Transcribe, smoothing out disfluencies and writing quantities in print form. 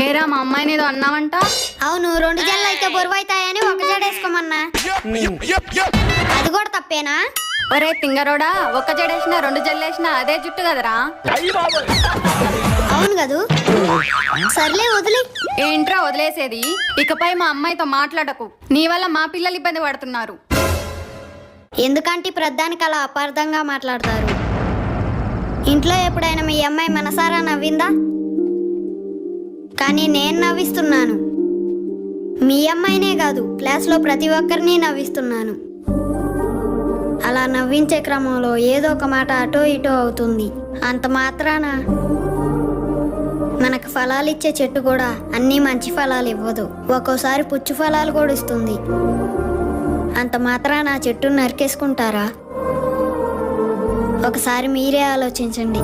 ఏరా మా అమ్మాయిని ఏదో అన్నావంట? అవును, 2 జడలు అయితే బరువు అవుతాయని 1 జడ వేసుకోమన్నా. అది కూడా తప్పేనా? ఒరే తింగరోడా, 1 జడేసినా 2 జడలేసినా అదే జుట్టు కదరా. అవును కదూ. సర్లే వదిలే. ఏంట్రా వదిలేసేది? ఇకపై మా అమ్మాయితో మాట్లాడకు. నీ వల్ల మా పిల్లలు ఇబ్బంది పడుతున్నారు. ఎందుకంటే ప్రధానికి అలా అపార్థంగా మాట్లాడతారు. ఇంట్లో ఎప్పుడైనా మీ అమ్మాయి మనసారా నవ్విందా? కానీ నేను నవ్విస్తున్నాను. మీ అమ్మాయినే కాదు, క్లాస్లో ప్రతి ఒక్కరిని నవ్విస్తున్నాను. అలా నవ్వించే క్రమంలో ఏదో ఒక మాట అటో ఇటో అవుతుంది. అంత మాత్రాన మనకు ఫలాలు ఇచ్చే చెట్టు కూడా అన్నీ మంచి ఫలాలు ఇవ్వదు. ఒక్కోసారి పుచ్చు ఫలాలు కూడా ఇస్తుంది. అంత మాత్రాన ఆ చెట్టును నరికేసుకుంటారా? ఒకసారి మీరే ఆలోచించండి.